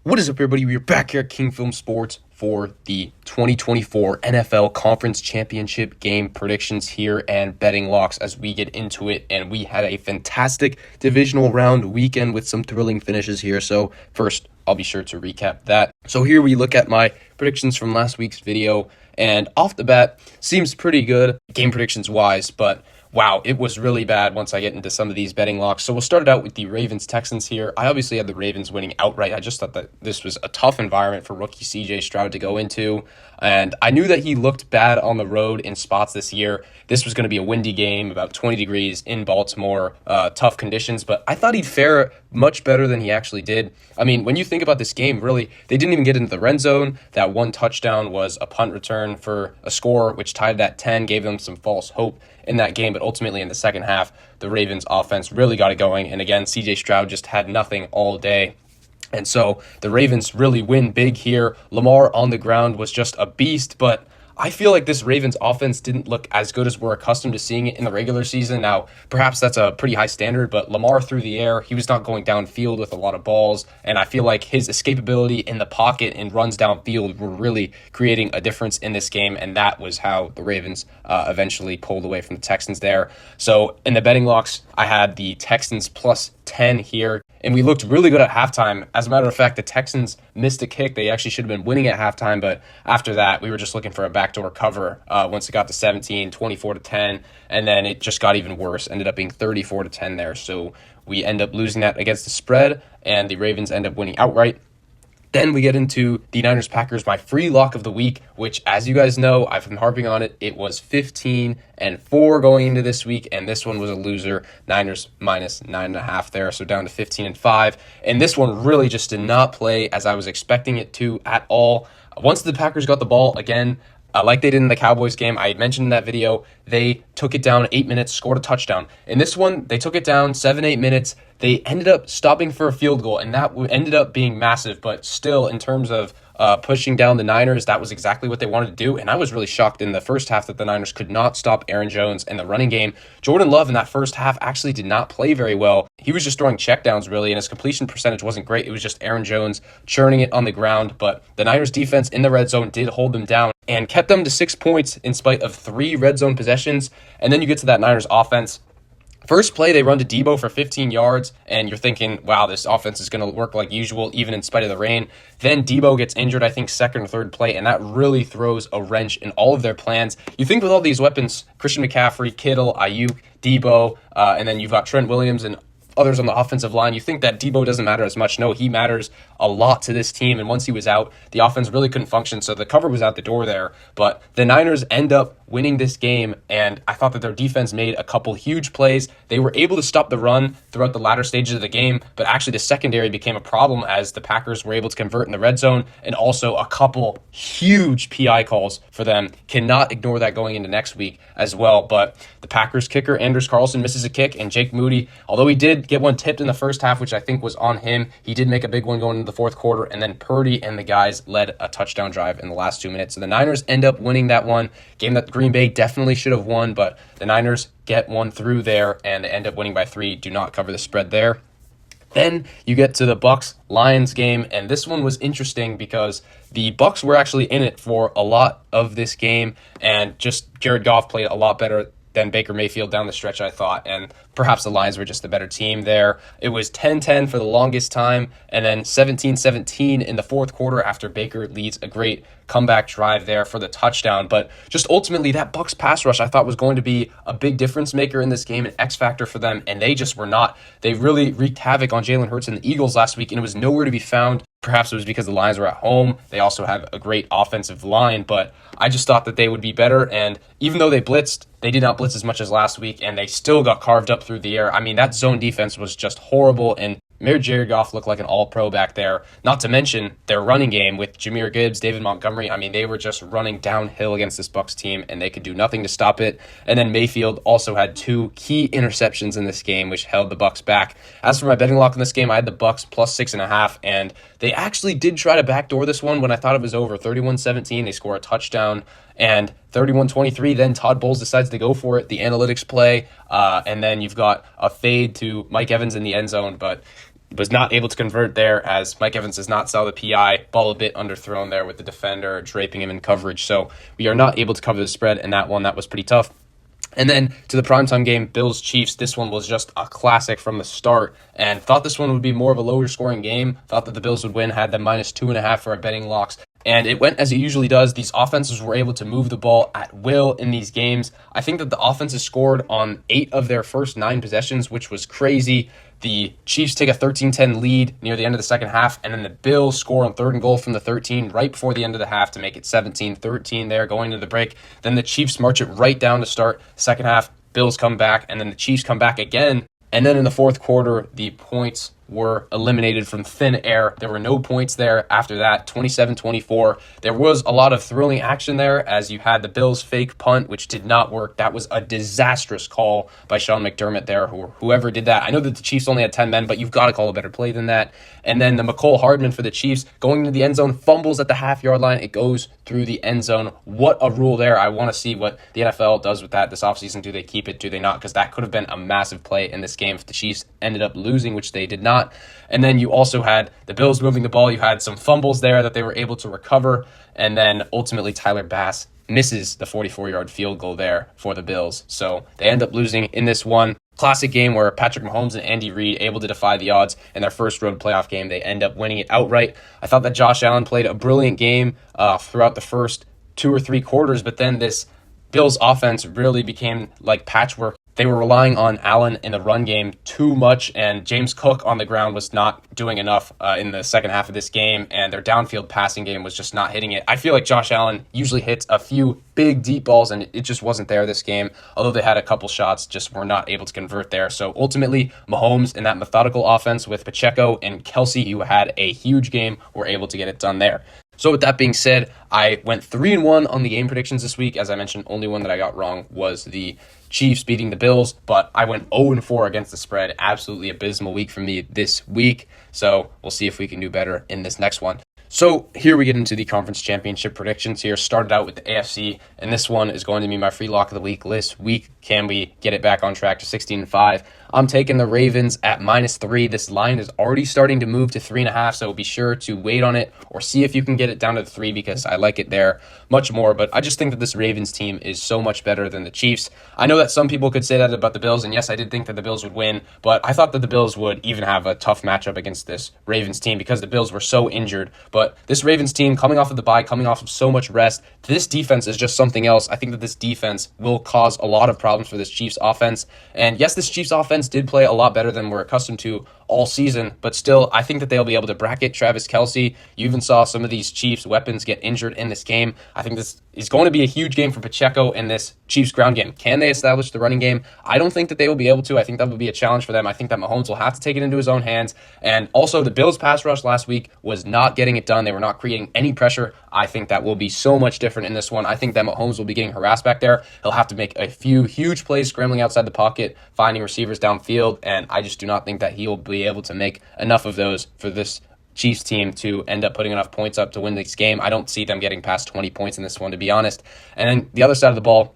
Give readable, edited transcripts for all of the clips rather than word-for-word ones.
What is up, everybody? We're back here at King Film Sports for the 2024 NFL Conference Championship game predictions here and betting locks as we get into it. And we had a fantastic divisional round weekend with some thrilling finishes here. So first, I'll be sure to recap that. So here we look at my predictions from last week's video. And off the bat, seems pretty good game predictions wise, but wow, it was really bad once I get into some of these betting locks. So we'll start it out with the Ravens-Texans here. I obviously had the Ravens winning outright. I just thought that this was a tough environment for rookie C.J. Stroud to go into. And I knew that he looked bad on the road in spots this year. This was going to be a windy game, about 20 degrees in Baltimore, tough conditions. But I thought he'd fare much better than he actually did. I mean, when you think about this game, really, they didn't even get into the red zone. That one touchdown was a punt return for a score, which tied that 10, gave them some false hope in that game. But ultimately, in the second half, the Ravens offense really got it going. And again, C.J. Stroud just had nothing all day. And so the Ravens really win big here. Lamar on the ground was just a beast, but I feel like this Ravens offense didn't look as good as we're accustomed to seeing it in the regular season. Now, perhaps that's a pretty high standard, but Lamar through the air, he was not going downfield with a lot of balls, and I feel like his escapability in the pocket and runs downfield were really creating a difference in this game, and that was how the Ravens eventually pulled away from the Texans there. So in the betting locks, I had the Texans plus 10 here, and we looked really good at halftime. As a matter of fact, the Texans missed a kick. They actually should have been winning at halftime, but after that, we were just looking for a backdoor cover once it got to 17, 24-10, and then it just got even worse. Ended up being 34-10 there, so we end up losing that against the spread, and the Ravens end up winning outright. Then we get into the Niners-Packers, my free lock of the week, which, as you guys know, I've been harping on it. It was 15-4 going into this week, and this one was a loser. Niners minus 9.5 there, so down to 15-5. And this one really just did not play as I was expecting it to at all. Once the Packers got the ball, again, like they did in the Cowboys game, I had mentioned in that video, they took it down 8 minutes, scored a touchdown. In this one, they took it down 7-8 minutes. They ended up stopping for a field goal, and that ended up being massive. But still, in terms of pushing down the Niners, that was exactly what they wanted to do. And I was really shocked in the first half that the Niners could not stop Aaron Jones in the running game. Jordan Love in that first half actually did not play very well. He was just throwing checkdowns, really, and his completion percentage wasn't great. It was just Aaron Jones churning it on the ground. But the Niners defense in the red zone did hold them down and kept them to 6 points in spite of 3 red zone possessions. And then you get to that Niners offense. First play, they run to Debo for 15 yards, and you're thinking, wow, this offense is going to work like usual, even in spite of the rain. Then Debo gets injured, I think, second or third play, and that really throws a wrench in all of their plans. You think with all these weapons, Christian McCaffrey, Kittle, Ayuk, Debo, and then you've got Trent Williams and others on the offensive line, you think that Debo doesn't matter as much. No, he matters a lot to this team, and once he was out, the offense really couldn't function, so the cover was out the door there. But the Niners end up winning this game, and I thought that their defense made a couple huge plays. They were able to stop the run throughout the latter stages of the game, but actually the secondary became a problem as the Packers were able to convert in the red zone, and also a couple huge PI calls for them. Cannot ignore that going into next week as well. But the Packers kicker, Anders Carlson, misses a kick, and Jake Moody, although he did get one tipped in the first half, which I think was on him, he did make a big one going into the fourth quarter, and then Purdy and the guys led a touchdown drive in the last 2 minutes. So the Niners end up winning that one. Game that Green Bay definitely should have won, but the Niners get one through there and end up winning by 3. Do not cover the spread there. Then you get to the Bucs-Lions game, and this one was interesting because the Bucs were actually in it for a lot of this game, and just Jared Goff played a lot better than Baker Mayfield down the stretch, I thought, and perhaps the Lions were just the better team there. It was 10-10 for the longest time, and then 17-17 in the fourth quarter after Baker leads a great comeback drive there for the touchdown. But just ultimately, that Bucs pass rush I thought was going to be a big difference maker in this game, an X factor for them, and they just were not. They really wreaked havoc on Jalen Hurts and the Eagles last week, and it was nowhere to be found. Perhaps it was because the Lions were at home. They also have a great offensive line, but I just thought that they would be better. And even though they blitzed, they did not blitz as much as last week, and they still got carved up through the air. I mean, that zone defense was just horrible, and Jared Goff looked like an all-pro back there. Not to mention their running game with Jahmyr Gibbs, David Montgomery. I mean, they were just running downhill against this Bucs team, and they could do nothing to stop it. And then Mayfield also had 2 key interceptions in this game, which held the Bucs back. As for my betting lock in this game, I had the Bucs plus 6.5, and they actually did try to backdoor this one when I thought it was over. 31-17, they score a touchdown, and 31-23, then Todd Bowles decides to go for it, the analytics play, and then you've got a fade to Mike Evans in the end zone, but was not able to convert there as Mike Evans does not sell the PI. Ball a bit underthrown there with the defender draping him in coverage. So we are not able to cover the spread in that one. That was pretty tough. And then to the primetime game, Bills-Chiefs. This one was just a classic from the start, and thought this one would be more of a lower scoring game. Thought that the Bills would win, had them -2.5 for our betting locks. And it went as it usually does. These offenses were able to move the ball at will in these games. I think that the offenses scored on 8 of their first 9 possessions, which was crazy. The Chiefs take a 13-10 lead near the end of the second half, and then the Bills score on 3rd and goal from the 13 right before the end of the half to make it 17-13 there going into the break. Then the Chiefs march it right down to start second half. Bills come back, and then the Chiefs come back again. And then in the fourth quarter, the points were eliminated from thin air. There were no points there after that, 27-24. There was a lot of thrilling action there as you had the Bills fake punt, which did not work. That was a disastrous call by Sean McDermott there, or whoever did that. I know that the Chiefs only had 10 men, but you've got to call a better play than that. And then the McCole Hardman for the Chiefs going into the end zone, fumbles at the half-yard line. It goes through the end zone. What a rule there. I want to see what the NFL does with that this offseason. Do they keep it? Do they not? Because that could have been a massive play in this game if the Chiefs ended up losing, which they did not. And then you also had the Bills moving the ball. You had some fumbles there that they were able to recover. And then ultimately Tyler Bass misses the 44-yard field goal there for the Bills. So they end up losing in this one. Classic game where Patrick Mahomes and Andy Reid able to defy the odds in their first road playoff game. They end up winning it outright. I thought that Josh Allen played a brilliant game throughout the first 2 or 3 quarters, but then this Bills offense really became like patchwork. They were relying on Allen in the run game too much, and James Cook on the ground was not doing enough in the second half of this game, and their downfield passing game was just not hitting it. I feel like Josh Allen usually hits a few big, deep balls, and it just wasn't there this game. Although they had a couple shots, just were not able to convert there. So ultimately, Mahomes in that methodical offense with Pacheco and Kelsey, who had a huge game, were able to get it done there. So with that being said, I went 3-1 on the game predictions this week. As I mentioned, only one that I got wrong was the Chiefs beating the Bills, but I went 0-4 against the spread. Absolutely abysmal week for me this week. So we'll see if we can do better in this next one. So here we get into the conference championship predictions here. Started out with the AFC, and this one is going to be my free lock of the week. This week, can we get it back on track to 16-5? I'm taking the Ravens at -3. This line is already starting to move to 3.5, so be sure to wait on it or see if you can get it down to 3 because I like it there much more. But I just think that this Ravens team is so much better than the Chiefs. I know that some people could say that about the Bills, and yes, I did think that the Bills would win, but I thought that the Bills would even have a tough matchup against this Ravens team because the Bills were so injured. But this Ravens team, coming off of the bye, coming off of so much rest, this defense is just something else. I think that this defense will cause a lot of problems for this Chiefs offense. And yes, this Chiefs offense did play a lot better than we're accustomed to all season, but still, I think that they'll be able to bracket Travis Kelce. You even saw some of these Chiefs weapons get injured in this game. I think this is going to be a huge game for Pacheco in this Chiefs ground game. Can they establish the running game? I don't think that they will be able to. I think that will be a challenge for them. I think that Mahomes will have to take it into his own hands. And also, the Bills pass rush last week was not getting it done. They were not creating any pressure. I think that will be so much different in this one. I think that Mahomes will be getting harassed back there. He'll have to make a few huge plays scrambling outside the pocket, finding receivers downfield, and I just do not think that he will be able to make enough of those for this Chiefs team to end up putting enough points up to win this game. I don't see them getting past 20 points in this one, to be honest. And then the other side of the ball,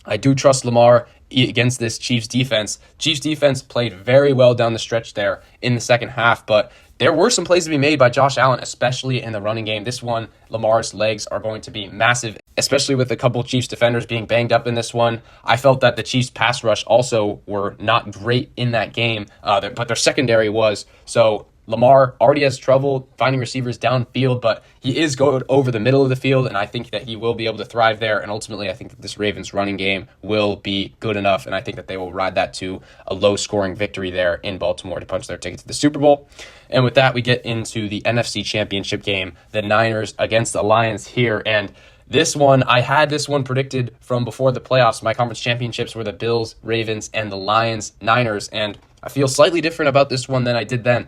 I do trust Lamar against this Chiefs defense. Chiefs defense played very well down the stretch there in the second half, but there were some plays to be made by Josh Allen, especially in the running game. This one, Lamar's legs are going to be massive, especially with a couple Chiefs defenders being banged up in this one. I felt that the Chiefs pass rush also were not great in that game, but their secondary was. So Lamar already has trouble finding receivers downfield, but he is going over the middle of the field, and I think that he will be able to thrive there. And ultimately, I think that this Ravens running game will be good enough, and I think that they will ride that to a low-scoring victory there in Baltimore to punch their ticket to the Super Bowl. And with that, we get into the NFC Championship game, the Niners against the Lions here. And this one, I had this one predicted from before the playoffs. My conference championships were the Bills, Ravens, and the Lions, Niners, and I feel slightly different about this one than I did then.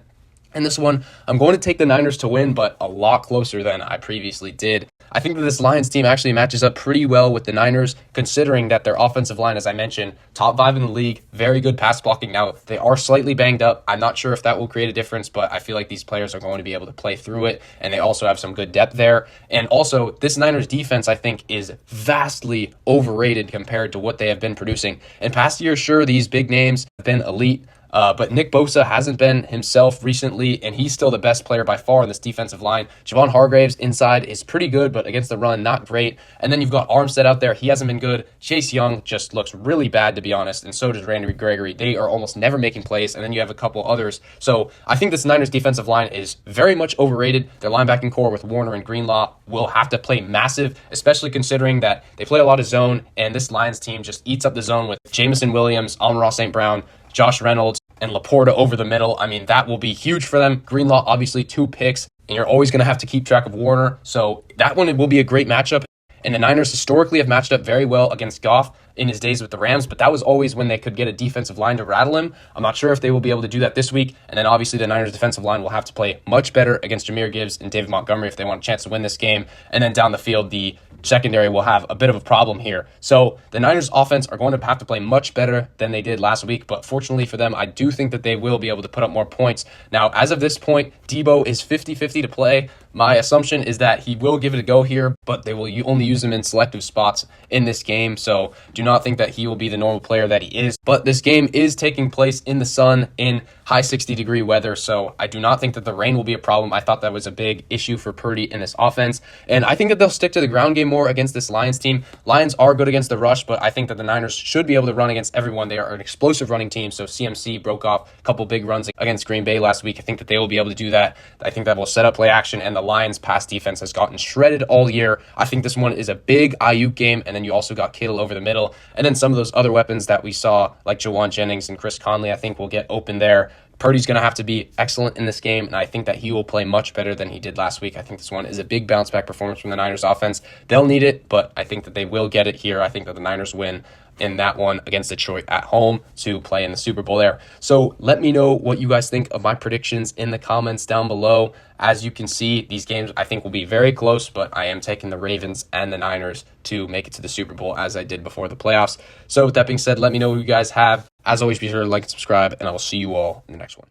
In this one, I'm going to take the Niners to win, but a lot closer than I previously did. I think that this Lions team actually matches up pretty well with the Niners, considering that their offensive line, as I mentioned, top 5 in the league, very good pass blocking. Now, they are slightly banged up. I'm not sure if that will create a difference, but I feel like these players are going to be able to play through it, and they also have some good depth there. And also, this Niners defense, I think, is vastly overrated compared to what they have been producing. In past years, sure, these big names have been elite, But Nick Bosa hasn't been himself recently, and he's still the best player by far in this defensive line. Javon Hargraves inside is pretty good, but against the run, not great. And then you've got Armstead out there. He hasn't been good. Chase Young just looks really bad, to be honest, and so does Randy Gregory. They are almost never making plays, and then you have a couple others. So I think this Niners defensive line is very much overrated. Their linebacking core with Warner and Greenlaw will have to play massive, especially considering that they play a lot of zone, and this Lions team just eats up the zone with Jamison Williams, Amon-Ra St. Brown, Josh Reynolds, and Laporta over the middle. I mean, that will be huge for them. Greenlaw, obviously, 2 picks, and you're always going to have to keep track of Warner. So that one will be a great matchup. And the Niners historically have matched up very well against Goff in his days with the Rams, but that was always when they could get a defensive line to rattle him. I'm not sure if they will be able to do that this week. And then obviously the Niners defensive line will have to play much better against Jahmyr Gibbs and David Montgomery if they want a chance to win this game. And then down the field, the secondary will have a bit of a problem here. So the Niners offense are going to have to play much better than they did last week, but fortunately for them, I do think that they will be able to put up more points. Now, as of this point, Debo is 50-50 to play. My assumption is that he will give it a go here, but they will only use him in selective spots in this game, so do not think that he will be the normal player that he is. But this game is taking place in the sun in high 60-degree weather, so I do not think that the rain will be a problem. I thought that was a big issue for Purdy in this offense, and I think that they'll stick to the ground game more against this Lions team. Lions are good against the rush, but I think that the Niners should be able to run against everyone. They are an explosive running team, so CMC broke off a couple big runs against Green Bay last week. I think that they will be able to do that. I think that will set up play action, and the Lions pass defense has gotten shredded all year. I think this one is a big Ayuk game, and then you also got Kittle over the middle, and then some of those other weapons that we saw, like Jawan Jennings and Chris Conley, I think will get open there. Purdy's going to have to be excellent in this game, and I think that he will play much better than he did last week. I think this one is a big bounce-back performance from the Niners offense. They'll need it, but I think that they will get it here. I think that the Niners win in that one against Detroit at home to play in the Super Bowl there. So let me know what you guys think of my predictions in the comments down below. As you can see, these games I think will be very close, but I am taking the Ravens and the Niners to make it to the Super Bowl as I did before the playoffs. So with that being said, let me know what you guys have. As always, be sure to like and subscribe, and I will see you all in the next one.